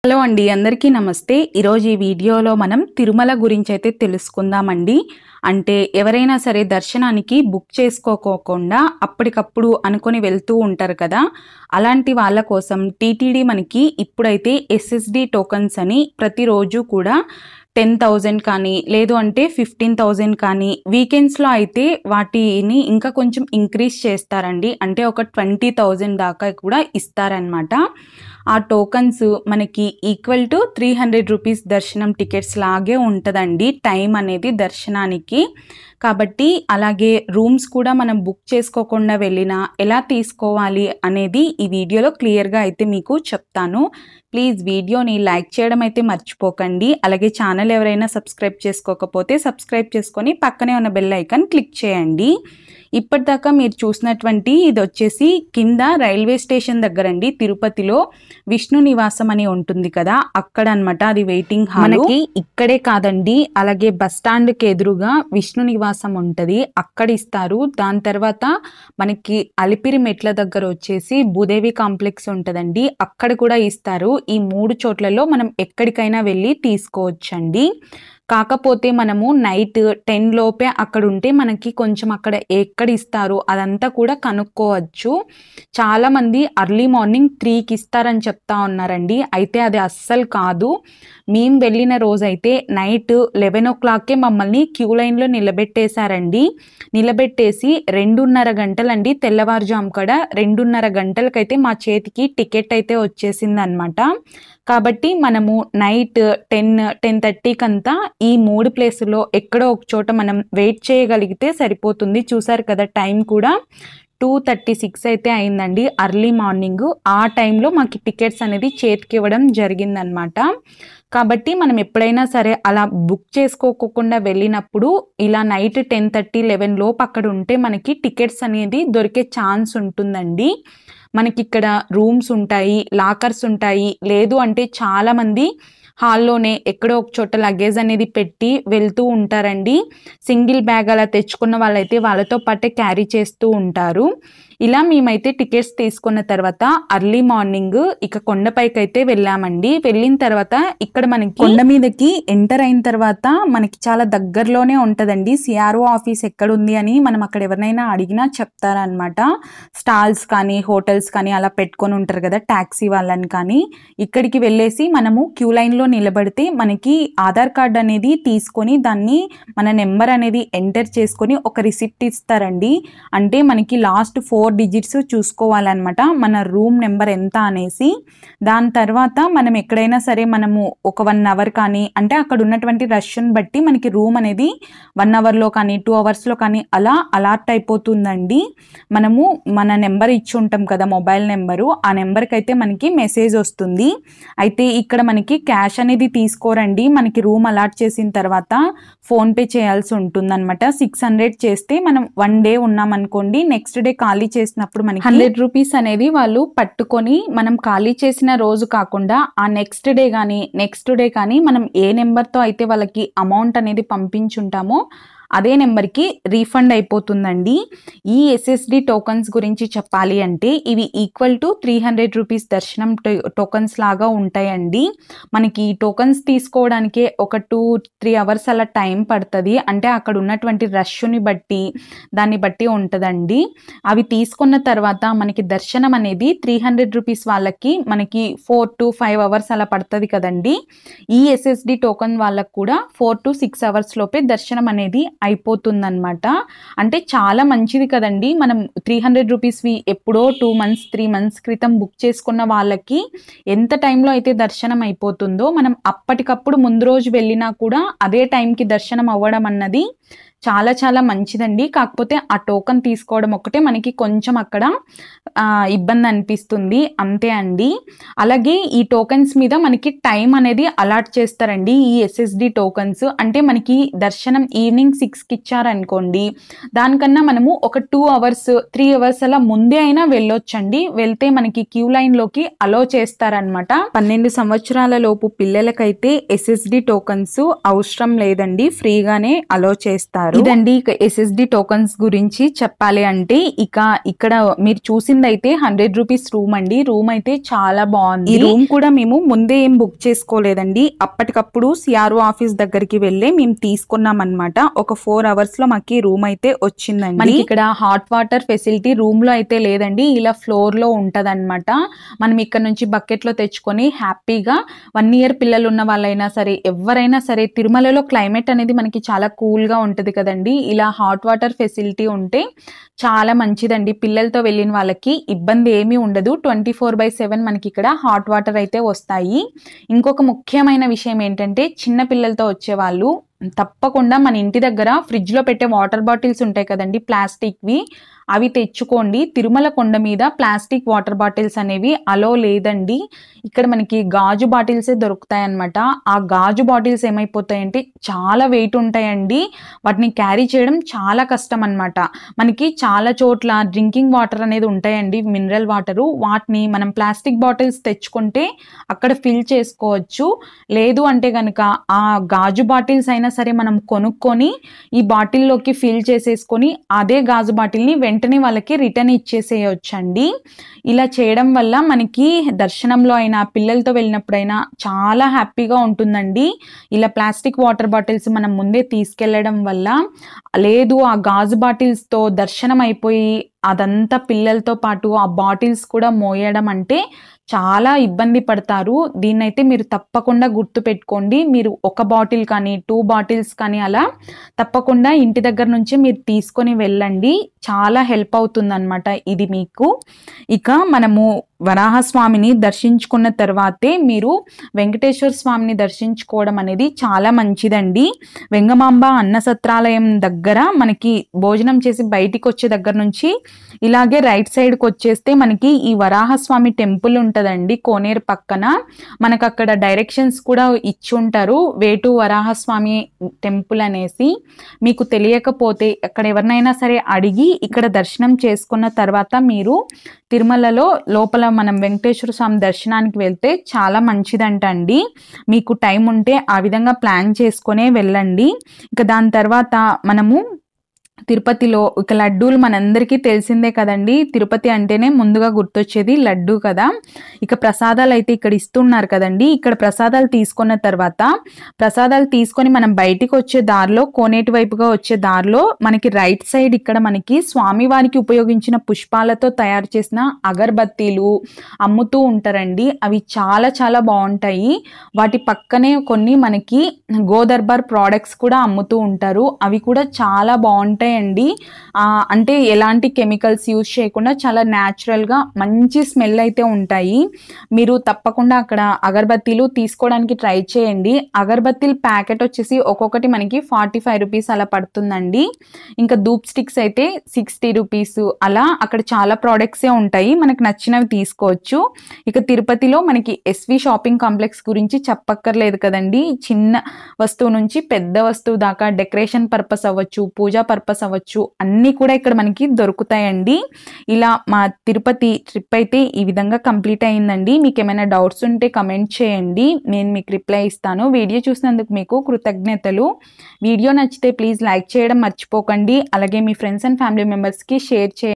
Hello అండి, అందరికీ నమస్తే. ఈరోజు ఈ వీడియోలో మనం తిరుమల గురించి అయితే తెలుసుకుందామండి. అంటే ఎవరైనా సరే దర్శనానికి బుక్ చేసుకోకుండా అప్పటికప్పుడు అనుకొని వెళ్తూ ఉంటారు కదా, అలాంటి వాళ్ళ కోసం టీటీడీ మనకి ఇప్పుడైతే ఎస్ఎస్డి టోకన్స్ అని ప్రతిరోజు కూడా 10,000 కానీ లేదు అంటే 15,000 కానీ, వీకెండ్స్లో అయితే వాటిని ఇంకా కొంచెం ఇంక్రీజ్ చేస్తారండి. అంటే ఒక 20,000 దాకా కూడా ఇస్తారనమాట. ఆ టోకన్స్ మనకి ఈక్వల్ టు 300 రూపీస్ దర్శనం టికెట్స్ లాగే ఉంటుందండి టైం అనేది దర్శనానికి. కాబట్టి అలాగే రూమ్స్ కూడా మనం బుక్ చేసుకోకుండా వెళ్ళినా ఎలా తీసుకోవాలి అనేది ఈ వీడియోలో క్లియర్గా అయితే మీకు చెప్తాను. ప్లీజ్ వీడియోని లైక్ చేయడం అయితే మర్చిపోకండి. అలాగే ఛానల్ ఎవరైనా సబ్స్క్రైబ్ చేసుకోకపోతే సబ్స్క్రైబ్ చేసుకొని పక్కనే ఉన్న బెల్ ఐకాన్ క్లిక్ చేయండి. ఇప్పటిదాకా మీరు చూసినటువంటి ఇది వచ్చేసి కింద రైల్వే స్టేషన్ దగ్గర అండి, తిరుపతిలో విష్ణు నివాసం అని ఉంటుంది కదా, అక్కడ అనమాట. అది వెయిటింగ్ హాల్. మనకి ఇక్కడే కాదండి, అలాగే బస్ స్టాండ్కి ఎదురుగా విష్ణు నివాసం ఉంటుంది, అక్కడ ఇస్తారు. దాని తర్వాత మనకి అలిపిరి మెట్ల దగ్గర వచ్చేసి భూదేవి కాంప్లెక్స్ ఉంటుందండి, అక్కడ కూడా ఇస్తారు. ఈ 3 చోట్లలో మనం ఎక్కడికైనా వెళ్ళి తీసుకోవచ్చండి. కాకపోతే మనము నైట్ 10 లోపే అక్కడ ఉంటే మనకి కొంచెం అక్కడ ఎక్కడ ఇస్తారు అదంతా కూడా కనుక్కోవచ్చు. చాలామంది అర్లీ మార్నింగ్ 3కి ఇస్తారని చెప్తా ఉన్నారండి, అయితే అది అస్సలు కాదు. మేము వెళ్ళిన రోజైతే నైట్ 11 o'clockకే మమ్మల్ని క్యూ లైన్లో నిలబెట్టేశారండి. నిలబెట్టేసి 2.5 గంటలండి, తెల్లవారుజాము కడ 2.5 గంటలకైతే మా చేతికి టికెట్ అయితే వచ్చేసింది అనమాట. కాబట్టి మనము నైట్ 10-10:30 కంతా ఈ 3 ప్లేసుల్లో ఎక్కడో ఒక చోట మనం వెయిట్ చేయగలిగితే సరిపోతుంది. చూసారు కదా, టైం కూడా 2:36 అయితే అయిందండి అర్లీ మార్నింగ్. ఆ టైంలో మాకు టికెట్స్ అనేది చేతికి ఇవ్వడం జరిగిందనమాట. కాబట్టి మనం ఎప్పుడైనా సరే అలా బుక్ చేసుకోకుండా వెళ్ళినప్పుడు ఇలా నైట్ 10:30-11 లోపు అక్కడ ఉంటే మనకి టికెట్స్ అనేది దొరికే ఛాన్స్ ఉంటుందండి. మనకి ఇక్కడ రూమ్స్ ఉంటాయి, లాకర్స్ ఉంటాయి. లేదు అంటే చాలామంది హాల్లోనే ఎక్కడో ఒక చోట లగేజ్ అనేది పెట్టి వెళ్తూ ఉంటారండి. సింగిల్ బ్యాగ్ అలా తెచ్చుకున్న వాళ్ళైతే వాళ్ళతో పాటే క్యారీ చేస్తూ ఉంటారు. ఇలా మేమైతే టికెట్స్ తీసుకున్న తర్వాత అర్లీ మార్నింగ్ ఇక కొండపైకి అయితే వెళ్ళామండి. వెళ్ళిన తర్వాత ఇక్కడ మనకి కొండ మీదకి ఎంటర్ అయిన తర్వాత మనకి చాలా దగ్గరలోనే ఉంటుందండి సిఆర్ఓ ఆఫీస్ ఎక్కడుంది అని మనం అక్కడ ఎవరినైనా అడిగినా చెప్తారనమాట. స్టాల్స్ కానీ హోటల్స్ కానీ అలా పెట్టుకొని ఉంటారు కదా ట్యాక్సీ వాళ్ళని. కానీ ఇక్కడికి వెళ్ళేసి మనము క్యూ లైన్లో నిలబడితే మనకి ఆధార్ కార్డ్ అనేది తీసుకొని దాన్ని మన నెంబర్ అనేది ఎంటర్ చేసుకొని ఒక రిసిప్ట్ ఇస్తారండి. అంటే మనకి లాస్ట్ 4 డిజిట్స్ చూసుకోవాలన్నమాట, మన రూమ్ నెంబర్ ఎంత అనేసి. దాని తర్వాత మనం ఎక్కడైనా సరే మనము ఒక 1 అవర్ కానీ, అంటే అక్కడ ఉన్నటువంటి రష్ని బట్టి మనకి రూమ్ అనేది 1 అవర్లో కానీ 2 అవర్స్లో కానీ అలా అలాట్ అయిపోతుందండి. మనము మన నెంబర్ ఇచ్చి ఉంటాం కదా, మొబైల్ నెంబరు, ఆ నెంబర్కి అయితే మనకి మెసేజ్ వస్తుంది. అయితే ఇక్కడ మనకి క్యాష్ అనేది తీసుకోరండి. మనకి రూమ్ అలాట్ చేసిన తర్వాత ఫోన్పే చేయాల్సి ఉంటుందన్నమాట. 600 చేస్తే మనం 1 డే ఉన్నామనుకోండి, నెక్స్ట్ డే ఖాళీ చేసినప్పుడు మనకి 100 రూపీస్ అనేది వాళ్ళు పట్టుకొని, మనం ఖాళీ చేసిన రోజు కాకుండా ఆ నెక్స్ట్ డే కానీ మనం ఏ నెంబర్తో అయితే వాళ్ళకి అమౌంట్ అనేది పంపించుంటామో అదే నెంబర్కి రీఫండ్ అయిపోతుందండి. ఈ ఎస్ఎస్డి టోకన్స్ గురించి చెప్పాలి అంటే ఇవి ఈక్వల్ టు 300 రూపీస్ దర్శనం టోకన్స్ లాగా ఉంటాయండి. మనకి ఈ టోకన్స్ తీసుకోవడానికే ఒక 2-3 అవర్స్ అలా టైం పడుతుంది. అంటే అక్కడ ఉన్నటువంటి రష్ని బట్టి దాన్ని బట్టి ఉంటుందండి. అవి తీసుకున్న తర్వాత మనకి దర్శనం అనేది 300 రూపీస్ వాళ్ళకి మనకి 4-5 అవర్స్ అలా పడుతుంది కదండి. ఈ ఎస్ఎస్డి టోకన్ వాళ్ళకు కూడా 4-6 అవర్స్ లోపే దర్శనం అనేది అయిపోతుందన్నమాట. అంటే చాలా మంచిది కదండి. మనం 300 రూపీస్వి ఎప్పుడో 2 months 3 months క్రితం బుక్ చేసుకున్న వాళ్ళకి ఎంత టైంలో అయితే దర్శనం అయిపోతుందో, మనం అప్పటికప్పుడు ముందు రోజు వెళ్ళినా కూడా అదే టైంకి దర్శనం అవ్వడం అన్నది చాలా చాలా మంచిదండి. కాకపోతే ఆ టోకన్ తీసుకోవడం ఒకటే మనకి కొంచెం అక్కడ ఇబ్బంది అనిపిస్తుంది, అంతే అండి. అలాగే ఈ టోకన్స్ మీద మనకి టైం అనేది అలాట్ చేస్తారండి. ఈ ఎస్ఎస్డి టోకన్స్ అంటే మనకి దర్శనం ఈవినింగ్ 6కి ఇచ్చారనుకోండి, దానికన్నా మనము ఒక 2 అవర్స్ 3 అవర్స్ అలా ముందే అయినా వెళ్ళొచ్చండి. వెళ్తే మనకి క్యూ లైన్లోకి అలో చేస్తారనమాట. 12 సంవత్సరాల లోపు పిల్లలకైతే ఎస్ఎస్డి టోకన్స్ అవసరం లేదండి, ఫ్రీగానే అలో చేస్తారు. చేస్తారు. ఇదండి ఇక SSD టోకన్స్ గురించి చెప్పాలి అంటే ఇక్కడ మీరు చూసిందైతే 100 రూపీస్ రూమ్ అండి. రూమ్ అయితే చాలా బాగుంది. ఈ రూమ్ కూడా మేము ముందే ఏం బుక్ చేసుకోలేదండి, అప్పటికప్పుడు CRO ఆఫీస్ దగ్గరికి వెళ్ళి మేము తీసుకున్నాం అనమాట. ఒక 4 hours లో మాకు రూమ్ అయితే వచ్చిందండి. మనకి ఇక్కడ హాట్ వాటర్ ఫెసిలిటీ రూమ్ లో అయితే లేదండి, ఇలా ఫ్లోర్ లో ఉంటది అనమాట. మనం ఇక్కడ నుంచి బకెట్ లో తెచ్చుకొని హ్యాపీగా 1 year పిల్లలు ఉన్న వాళ్ళైనా సరే ఎవరైనా సరే, తిరుమలలో క్లైమేట్ అనేది మనకి చాలా కూల్ గా ఉంటది కదండి, ఇలా హాట్ వాటర్ ఫెసిలిటీ ఉంటే చాలా మంచిదండి. పిల్లలతో వెళ్ళిన వాళ్ళకి ఇబ్బంది ఏమీ ఉండదు. 24/7 మనకి ఇక్కడ హాట్ వాటర్ అయితే వస్తాయి. ఇంకొక ముఖ్యమైన విషయం ఏంటంటే, చిన్న పిల్లలతో వచ్చే వాళ్ళు తప్పకుండా మన ఇంటి దగ్గర ఫ్రిడ్జ్ లో పెట్టే వాటర్ బాటిల్స్ ఉంటాయి కదండి, ప్లాస్టిక్వి, అవి తెచ్చుకోండి. తిరుమల కొండ మీద ప్లాస్టిక్ వాటర్ బాటిల్స్ అనేవి అలో లేదండి. ఇక్కడ మనకి గాజు బాటిల్సే దొరుకుతాయి అన్నమాట. ఆ గాజు బాటిల్స్ ఏమైపోతాయంటే చాలా వెయిట్ ఉంటాయండి, వాటిని క్యారీ చేయడం చాలా కష్టం అన్నమాట. మనకి చాలా చోట్ల డ్రింకింగ్ వాటర్ అనేది ఉంటాయండి, మినరల్ వాటరు, వాటిని మనం ప్లాస్టిక్ బాటిల్స్ తెచ్చుకుంటే అక్కడ ఫిల్ చేసుకోవచ్చు. లేదు అంటే కనుక ఆ గాజు బాటిల్స్ అయినా సరే మనం కొనుక్కొని ఈ బాటిల్లోకి ఫిల్ చేసేసుకొని అదే గాజు బాటిల్ని వెంటనే వాళ్ళకి రిటర్న్ ఇచ్చేసేయొచ్చండి. ఇలా చేయడం వల్ల మనకి దర్శనంలో అయినా పిల్లలతో వెళ్ళినప్పుడైనా చాలా హ్యాపీగా ఉంటుందండి. ఇలా ప్లాస్టిక్ వాటర్ బాటిల్స్ మనం ముందే తీసుకెళ్లడం వల్ల, లేదు ఆ గాజు బాటిల్స్తో దర్శనం అయిపోయి అదంతా పిల్లలతో పాటు ఆ బాటిల్స్ కూడా మోయడం అంటే చాలా ఇబ్బంది పడతారు. దీన్నైతే మీరు తప్పకుండా గుర్తు పెట్టుకోండి. మీరు ఒక బాటిల్ కానీ 2 బాటిల్స్ కానీ అలా తప్పకుండా ఇంటి దగ్గర నుంచి మీరు తీసుకొని వెళ్ళండి, చాలా హెల్ప్ అవుతుంది అనమాట ఇది మీకు. ఇక మనము వరాహస్వామిని దర్శించుకున్న తర్వాతే మీరు వెంకటేశ్వర స్వామిని దర్శించుకోవడం అనేది చాలా మంచిదండి. వెంగమాంబ అన్న సత్రాలయం దగ్గర మనకి భోజనం చేసి బయటికి వచ్చే దగ్గర నుంచి ఇలాగే రైట్ సైడ్కి వచ్చేస్తే మనకి ఈ వరాహస్వామి టెంపుల్ ఉంటుందండి కోనేరు పక్కన. మనకు అక్కడ డైరెక్షన్స్ కూడా ఇచ్చి ఉంటారు, వేటు వరాహస్వామి టెంపుల్ అనేసి. మీకు తెలియకపోతే అక్కడ ఎవరినైనా సరే అడిగి ఇక్కడ దర్శనం చేసుకున్న తర్వాత మీరు తిరుమలలో లోపల మనం వెంకటేశ్వర స్వామి దర్శనానికి వెళ్తే చాలా మంచిదంట అండి. మీకు టైం ఉంటే ఆ విధంగా ప్లాన్ చేసుకునే వెళ్ళండి. ఇక దాని తర్వాత మనము తిరుపతిలో ఇక లడ్డూలు మనందరికీ తెలిసిందే కదండి, తిరుపతి అంటేనే ముందుగా గుర్తొచ్చేది లడ్డు కదా. ఇక ప్రసాదాలు అయితే ఇక్కడ ఇస్తున్నారు కదండి. ఇక్కడ ప్రసాదాలు తీసుకున్న తర్వాత ప్రసాదాలు తీసుకొని మనం బయటికి వచ్చే దారిలో, కోనేటి వైపుగా వచ్చే దారిలో మనకి రైట్ సైడ్ ఇక్కడ మనకి స్వామివారికి ఉపయోగించిన పుష్పాలతో తయారు చేసిన అగరబత్తీలు అమ్ముతూ ఉంటారండి. అవి చాలా చాలా బాగుంటాయి. వాటి పక్కనే కొన్ని మనకి గోదర్బార్ ప్రోడక్ట్స్ కూడా అమ్ముతూ ఉంటారు, అవి కూడా చాలా బాగుంటాయి అండి. అంటే ఎలాంటి కెమికల్స్ యూజ్ చేయకుండా చాలా న్యాచురల్గా మంచి స్మెల్ అయితే ఉంటాయి. మీరు తప్పకుండా అక్కడ అగరబత్తీలు తీసుకోవడానికి ట్రై చేయండి. అగరబత్తీల ప్యాకెట్ వచ్చేసి ఒక్కొక్కటి మనకి 45 రూపీస్ అలా పడుతుందండి. ఇంకా ధూప్ స్టిక్స్ అయితే 60 రూపీస్ అలా. అక్కడ చాలా ప్రోడక్ట్సే ఉంటాయి, మనకు నచ్చినవి తీసుకోవచ్చు. ఇక తిరుపతిలో మనకి SV షాపింగ్ కాంప్లెక్స్ గురించి చెప్పక్కర్లేదు కదండి. చిన్న వస్తువు నుంచి పెద్ద వస్తువు దాకా, డెకరేషన్ పర్పస్ అవ్వచ్చు, పూజా పర్పస్ అవ్వచ్చు, అన్నీ కూడా ఇక్కడ మనకి దొరుకుతాయండి. ఇలా మా తిరుపతి ట్రిప్ అయితే ఈ విధంగా కంప్లీట్ అయిందండి. మీకు ఏమైనా డౌట్స్ ఉంటే కమెంట్ చేయండి, నేను మీకు రిప్లై ఇస్తాను. వీడియో చూసినందుకు మీకు కృతజ్ఞతలు. వీడియో నచ్చితే ప్లీజ్ లైక్ చేయడం మర్చిపోకండి. అలాగే మీ ఫ్రెండ్స్ అండ్ ఫ్యామిలీ మెంబర్స్కి షేర్ చేయండి.